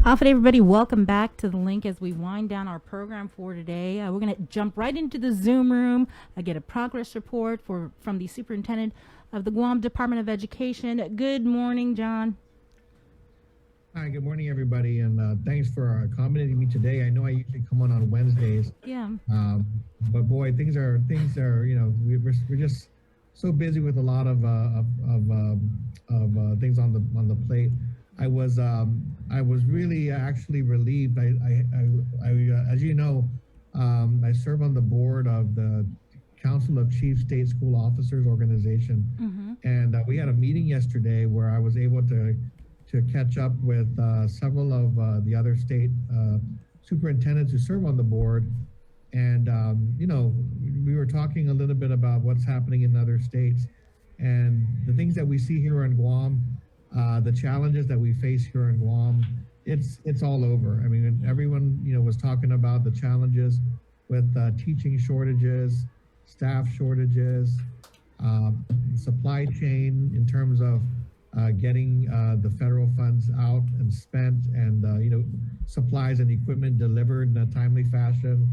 Alfred, everybody, welcome back to the link as we wind down our program for today. We're going to jump right into the Zoom room. I get a progress report from the superintendent of the Guam Department of Education. Good morning, John. Hi, good morning, everybody, and thanks for accommodating me today. I know I usually come on Wednesdays. Yeah. But boy, things are we're just so busy with a lot of things on the plate. I was really actually relieved. As you know, I serve on the board of the Council of Chief State School Officers organization, and we had a meeting yesterday where I was able to catch up with several of the other state superintendents who serve on the board, and we were talking a little bit about what's happening in other states and the things that we see here in Guam. The challenges that we face here in Guam, it's all over. I mean, everyone was talking about the challenges with teaching shortages, staff shortages, supply chain in terms of getting the federal funds out and spent, and supplies and equipment delivered in a timely fashion.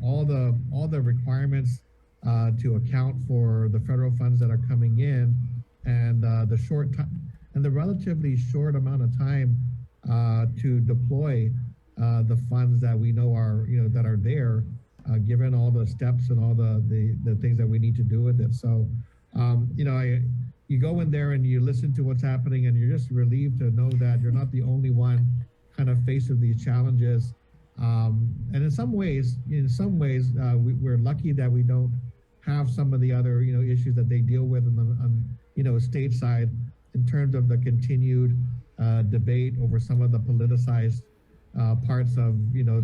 All the requirements to account for the federal funds that are coming in, and the short time and the relatively short amount of time to deploy the funds that we know are that are there, given all the steps and all the things that we need to do with it. So you go in there and you listen to what's happening, and you're just relieved to know that you're not the only one kind of faced with these challenges. And in some ways, we're lucky that we don't have some of the other issues that they deal with on stateside, in terms of the continued debate over some of the politicized parts of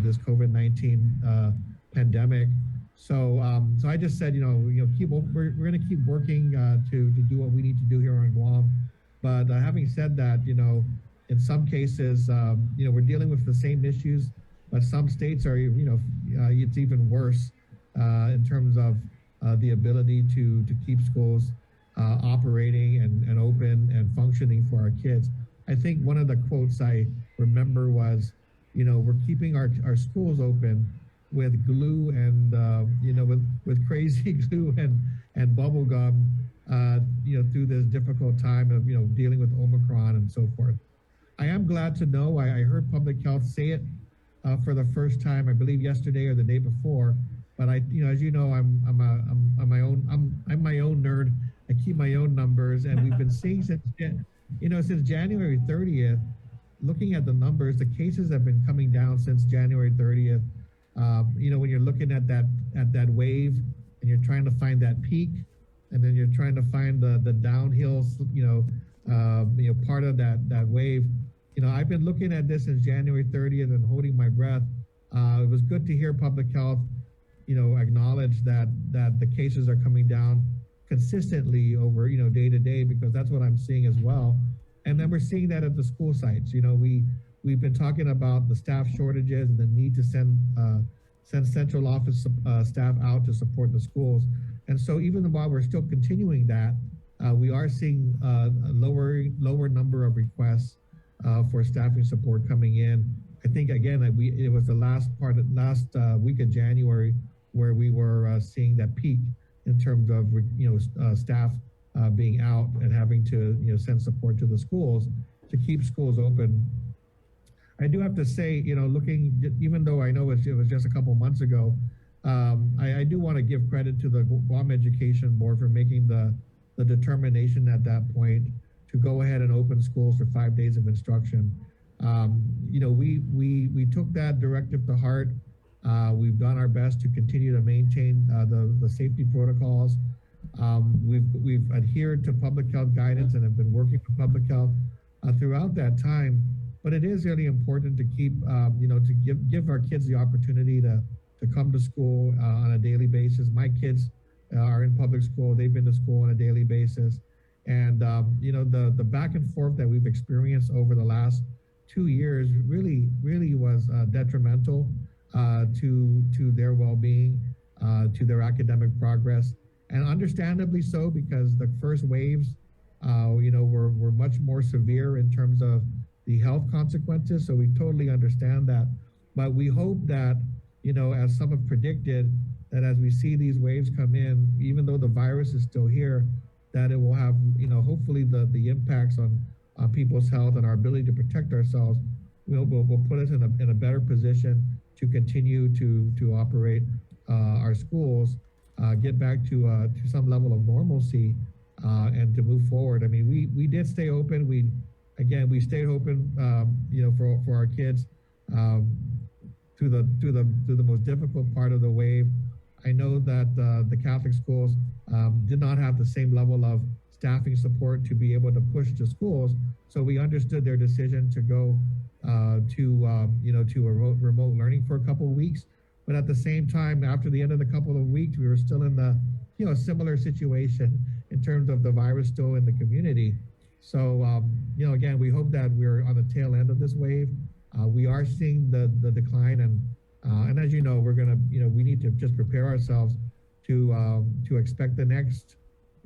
this COVID-19 pandemic. So I just said we're going to keep working to do what we need to do here on Guam. But having said that, in some cases we're dealing with the same issues, but some states are it's even worse in terms of the ability to keep schools operating and open and functioning for our kids. I think one of the quotes I remember was, we're keeping our schools open with glue and with crazy glue and bubble gum, through this difficult time of dealing with Omicron and so forth. I am glad to know I heard public health say it for the first time, I believe yesterday or the day before. But as you know, I'm my own nerd. I keep my own numbers, and we've been seeing since January 30th. Looking at the numbers, the cases have been coming down since January 30th. When you're looking at that wave, and you're trying to find that peak, and then you're trying to find the downhill, part of that wave. I've been looking at this since January 30th and holding my breath. It was good to hear public health acknowledge that the cases are coming down consistently over day to day, because that's what I'm seeing as well. And then we're seeing that at the school sites. We've been talking about the staff shortages and the need to send central office staff out to support the schools. And so even while we're still continuing that, we are seeing a lower number of requests for staffing support coming in. I think again it was the last week of January where we were seeing that peak in terms of staff being out and having to send support to the schools to keep schools open. I do have to say, looking, even though I know it was just a couple months ago, I do want to give credit to the Guam Education Board for making the determination at that point to go ahead and open schools for 5 days of instruction. We took that directive to heart. We've done our best to continue to maintain the safety protocols. We've adhered to public health guidance and have been working with public health throughout that time. But it is really important to keep, to give our kids the opportunity to come to school on a daily basis. My kids are in public school. They've been to school on a daily basis. And, the back and forth that we've experienced over the last 2 years really was detrimental to their well-being, to their academic progress. And understandably so, because the first waves, were much more severe in terms of the health consequences. So we totally understand that. But we hope that, as some have predicted, that as we see these waves come in, even though the virus is still here, that it will have, hopefully the impacts on people's health and our ability to protect ourselves will put us in a better position to continue to operate our schools, get back to some level of normalcy, and to move forward. I mean, we did stay open. We stayed open, for our kids through the most difficult part of the wave. I know that the Catholic schools did not have the same level of staffing support to be able to push to schools, so we understood their decision to go to a remote learning for a couple of weeks. But at the same time, after the end of the couple of weeks, we were still in the similar situation in terms of the virus still in the community. So again, we hope that we're on the tail end of this wave. We are seeing the decline, and as you know, we're gonna we need to just prepare ourselves to expect the next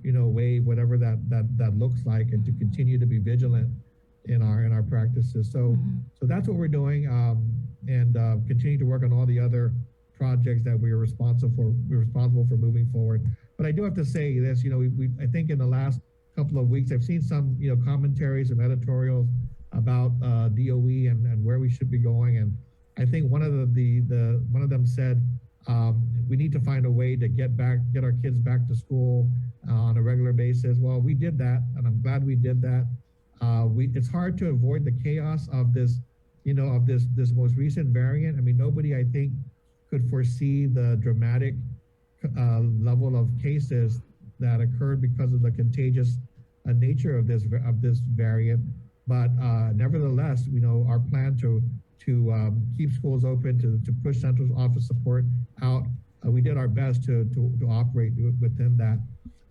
wave, whatever that looks like, and to continue to be vigilant in our practices. So that's what we're doing, and continue to work on all the other projects that we're responsible for moving forward. But I do have to say this, I think in the last couple of weeks, I've seen some commentaries and editorials about DOE and where we should be going, and I think one of one of them said we need to find a way to get our kids back to school on a regular basis. Well, we did that, and I'm glad we did that. It's hard to avoid the chaos of this, of this most recent variant. I mean, nobody, I think, could foresee the dramatic level of cases that occurred because of the contagious nature of this variant. But nevertheless, our plan to keep schools open, to push central office support out, we did our best to operate within that.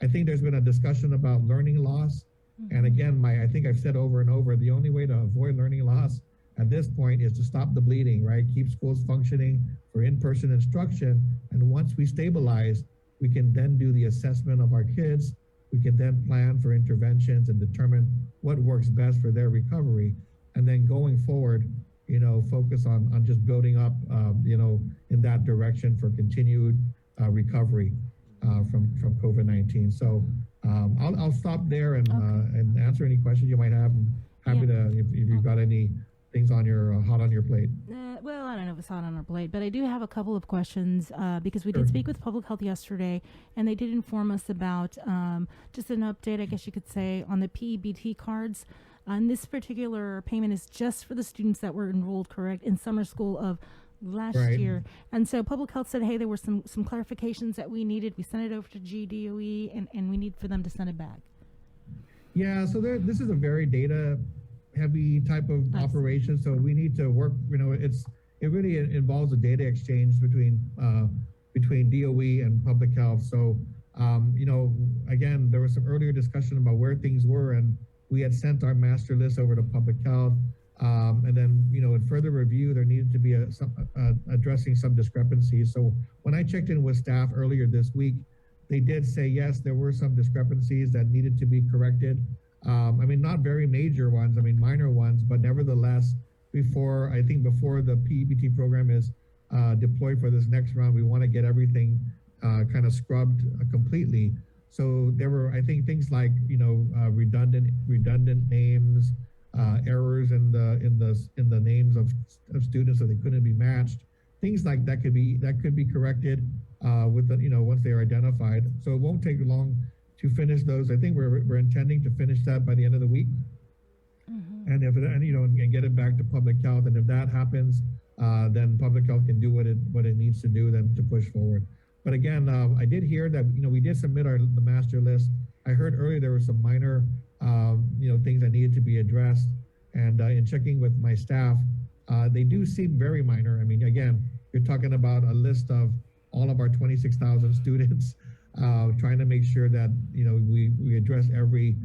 I think there's been a discussion about learning loss. And again, I think I've said over and over, the only way to avoid learning loss at this point is to stop the bleeding, right? Keep schools functioning for in-person instruction. And once we stabilize, we can then do the assessment of our kids. We can then plan for interventions and determine what works best for their recovery. And then going forward, focus on just building up, in that direction for continued recovery from COVID-19. So I'll stop there and answer any questions you might have. I'm happy to, if you've got any things on your hot on your plate. Well, I don't know if it's hot on our plate, but I do have a couple of questions because we did speak with Public Health yesterday, and they did inform us about just an update, I guess you could say, on the PEBT cards. And this particular payment is just for the students that were enrolled, correct, in summer school of last year. And so Public Health said, hey, there were some clarifications that we needed. We sent it over to GDOE, and we need for them to send it back. Yeah, so this is a very data heavy type of operation. So we need to work, it really involves a data exchange between DOE and Public Health. So, again, there was some earlier discussion about where things were, and we had sent our master list over to Public Health. And then, in further review, there needed to be addressing some discrepancies. So when I checked in with staff earlier this week, they did say, yes, there were some discrepancies that needed to be corrected. Not very major ones, minor ones, but nevertheless, before the PEBT program is deployed for this next round, we want to get everything kind of scrubbed completely. So there were, I think, things like, redundant names, errors in the names of students so they couldn't be matched. Things like that could be corrected once they are identified. So it won't take long to finish those. I think we're intending to finish that by the end of the week, and and get it back to Public Health. And if that happens, then Public Health can do what it needs to do then to push forward. But again, I did hear that we did submit the master list. I heard earlier there were some minor things that needed to be addressed, and in checking with my staff, they do seem very minor. Again, you're talking about a list of all of our 26,000 students, trying to make sure that we address every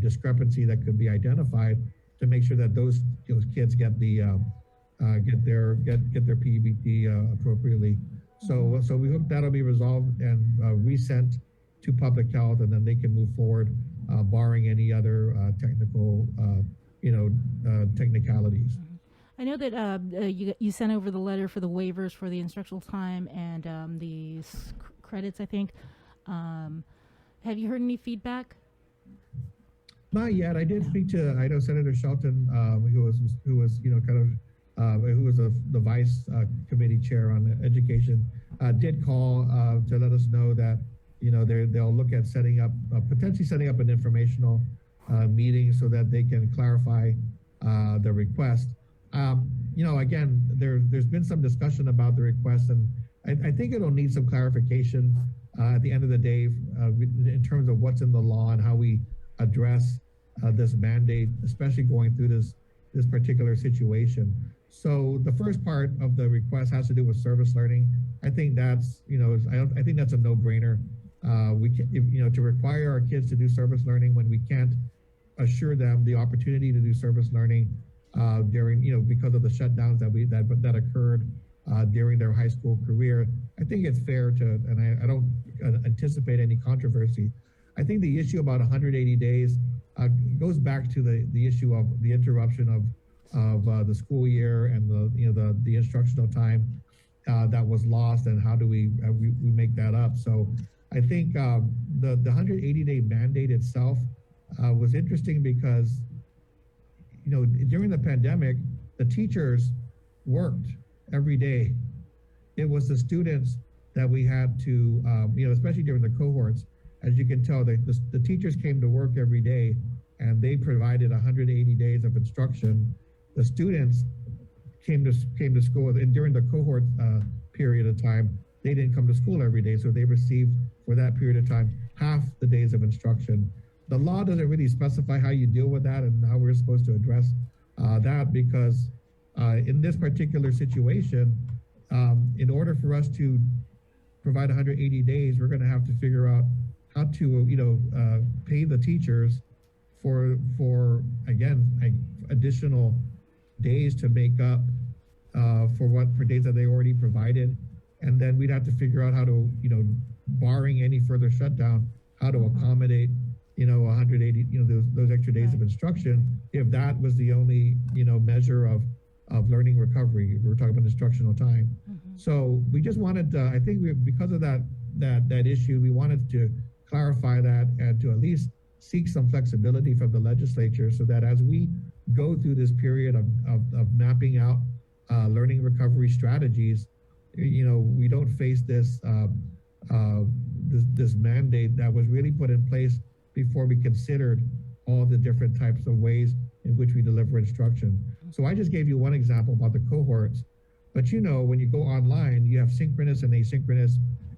discrepancy that could be identified to make sure that those kids get their PEBT appropriately. So we hope that'll be resolved and resent to Public Health, and then they can move forward, barring any other technical technicalities. I know that you sent over the letter for the waivers for the instructional time and the credits, I think. Have you heard any feedback? Not yet. I did speak to, I know Senator Shelton, who was who was the vice committee chair on education, did call to let us know that they'll look at potentially setting up an informational meeting so that they can clarify the request. Again, there's been some discussion about the request, and I think it'll need some clarification at the end of the day in terms of what's in the law and how we address this mandate, especially going through this particular situation. So the first part of the request has to do with service learning. I think that's I think that's a no-brainer. We can, to require our kids to do service learning when we can't assure them the opportunity to do service learning during because of the shutdowns that occurred during their high school career. I think it's fair to, and I don't anticipate any controversy. I think the issue about 180 days goes back to the issue of the interruption of the school year and the instructional time that was lost, and how do we make that up. So I think the 180-day mandate itself was interesting because during the pandemic, the teachers worked every day. It was the students that we had to, especially during the cohorts, as you can tell, the teachers came to work every day and they provided 180 days of instruction. The students came to school, and during the cohort period of time, they didn't come to school every day, so they received for that period of time half the days of instruction. The law doesn't really specify how you deal with that and how we're supposed to address that, because in this particular situation, in order for us to provide 180 days, we're going to have to figure out how to pay the teachers for again additional days to make up for days that they already provided, and then we'd have to figure out how to barring any further shutdown, how to accommodate 180 those extra days of instruction, if that was the only measure of learning recovery. We're talking about instructional time. So we just wanted I think because of that issue, we wanted to clarify that and to at least seek some flexibility from the legislature, so that as we go through this period of mapping out learning recovery strategies, we don't face this this mandate that was really put in place before we considered all the different types of ways in which we deliver instruction. So I just gave you one example about the cohorts, but when you go online, you have synchronous and asynchronous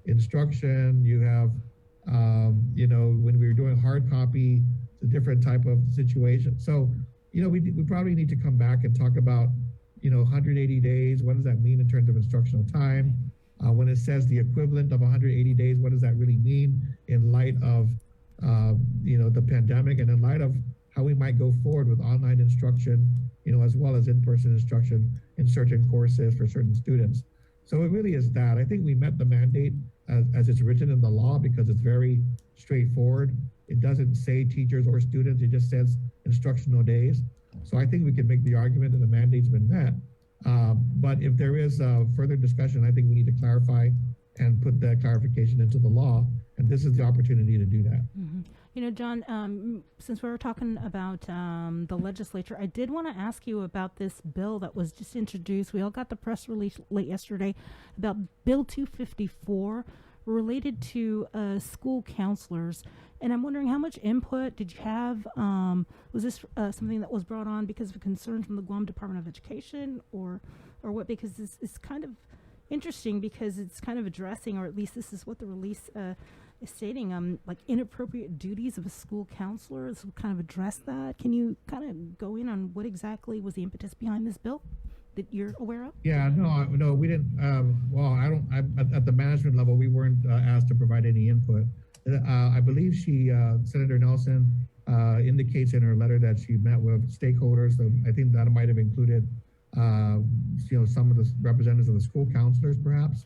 instruction. You have when we were doing hard copy, it's a different type of situation. So we probably need to come back and talk about 180 days. What does that mean in terms of instructional time? When it says the equivalent of 180 days, what does that really mean in light of the pandemic, and in light of how we might go forward with online instruction, as well as in-person instruction in certain courses for certain students. So it really is that. I think we met the mandate as it's written in the law, because it's very straightforward. It doesn't say teachers or students, it just says instructional days. So I think we can make the argument that the mandate's been met. But if there is further discussion, I think we need to clarify and put that clarification into the law. And this is the opportunity to do that. Jon, since we were talking about the legislature, I did want to ask you about this bill that was just introduced. We all got the press release late yesterday about Bill 254 related to school counselors. And I'm wondering, how much input did you have? Was this something that was brought on because of a concern from the Guam Department of Education, or what? Because this is kind of interesting, because it's kind of addressing, or at least this is what the release is stating, like inappropriate duties of a school counselor. This will kind of address that. Can you kind of go in on what exactly was the impetus behind this bill that you're aware of? Yeah, no, we didn't. At the management level, we weren't asked to provide any input. I believe Senator Nelson indicates in her letter that she met with stakeholders. So I think that might have included, some of the representatives of the school counselors, perhaps.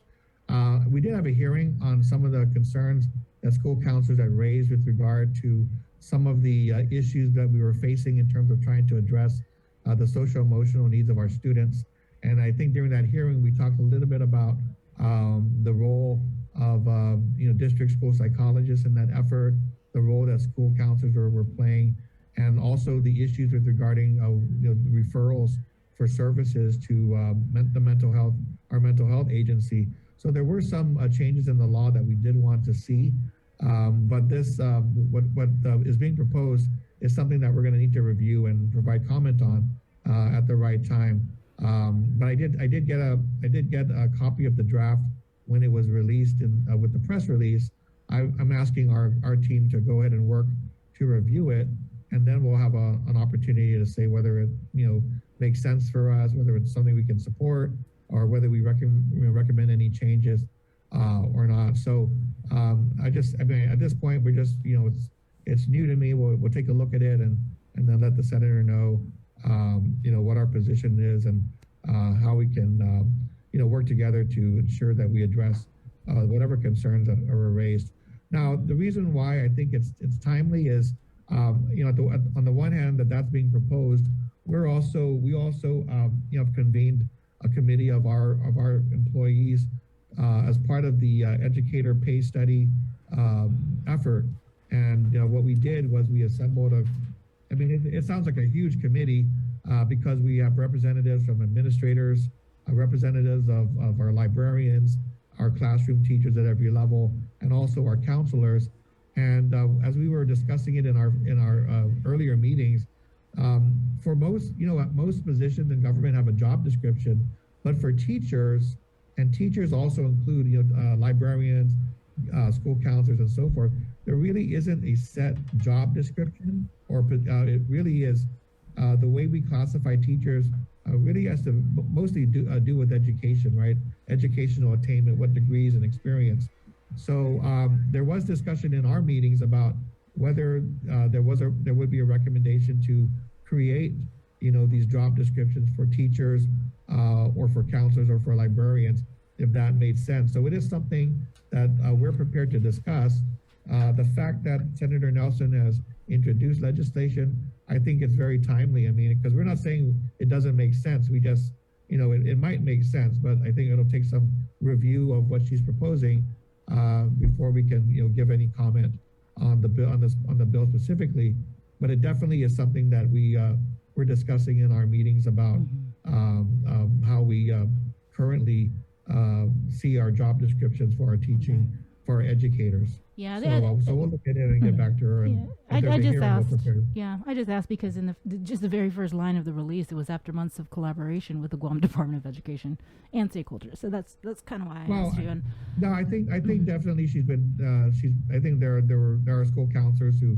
We did have a hearing on some of the concerns that school counselors had raised with regard to some of the issues that we were facing in terms of trying to address the social emotional needs of our students. And I think during that hearing, we talked a little bit about the role of district school psychologists in that effort, the role that school counselors were playing, and also the issues with regarding the referrals for services to the our mental health agency. So there were some changes in the law that we did want to see, but this what is being proposed is something that we're going to need to review and provide comment on at the right time. But I did get a copy of the draft when it was released with the press release. I'm asking our team to go ahead and work to review it, and then we'll have an opportunity to say whether it makes sense for us, whether it's something we can support, or whether we recommend any changes or not. So at this point, we're just it's new to me. We'll take a look at it and then let the senator know what our position is and how we can work together to ensure that we address whatever concerns that are raised. Now, the reason why I think it's timely is on the one hand that's being proposed. We also have convened a committee of our employees as part of the educator pay study effort. And what we did was we assembled it sounds like a huge committee because we have representatives from administrators, representatives of our librarians, our classroom teachers at every level, and also our counselors. And as we were discussing it in our earlier meetings, for most positions in government have a job description, but for teachers, and teachers also include librarians, school counselors, and so forth, there really isn't a set job description, or it really is the way we classify teachers really has to mostly do with education, right? Educational attainment, what degrees and experience. So there was discussion in our meetings about whether there would be a recommendation to create these job descriptions for teachers or for counselors or for librarians, if that made sense. So it is something that we're prepared to discuss. The fact that Senator Nelson has introduced legislation, I think it's very timely. Because we're not saying it doesn't make sense. We just, it might make sense, but I think it'll take some review of what she's proposing before we can, give any comment on the bill, on the bill specifically. But it definitely is something that we're discussing in our meetings about how we currently see our job descriptions for our teaching, for our educators. Yeah, so we'll look at it and get back to her. And I just asked. I just asked because in just the very first line of the release, it was after months of collaboration with the Guam Department of Education and stakeholders. So that's kind of why I asked you. No, I think definitely she's been. I think there are school counselors who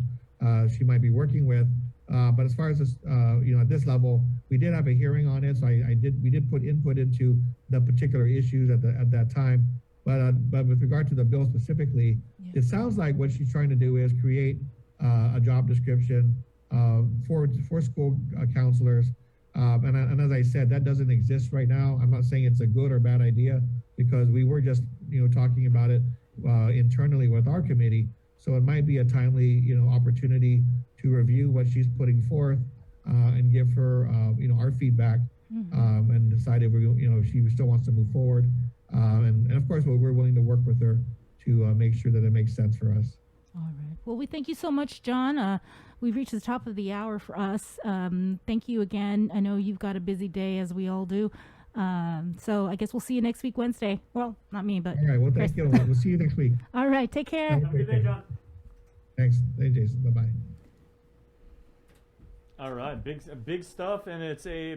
she might be working with. But as far as this, at this level, we did have a hearing on it. So we did put input into the particular issues at that time. But with regard to the bill specifically, it sounds like what she's trying to do is create a job description for school counselors. And as I said, that doesn't exist right now. I'm not saying it's a good or bad idea because we were just talking about it internally with our committee. So it might be a timely opportunity to review what she's putting forth and give her our feedback and decide if if she still wants to move forward. And of course, we're willing to work with her to make sure that it makes sense for us. All right. Well, we thank you so much, John. We've reached the top of the hour for us. Thank you again. I know you've got a busy day, as we all do. So I guess we'll see you next week, Wednesday. Well, not me, but all right. Well, thank you. We'll see you next week. All right. Take care. Have a good day, John. Thanks. Hey, Jason. Bye-bye. All right. Big stuff, and it's a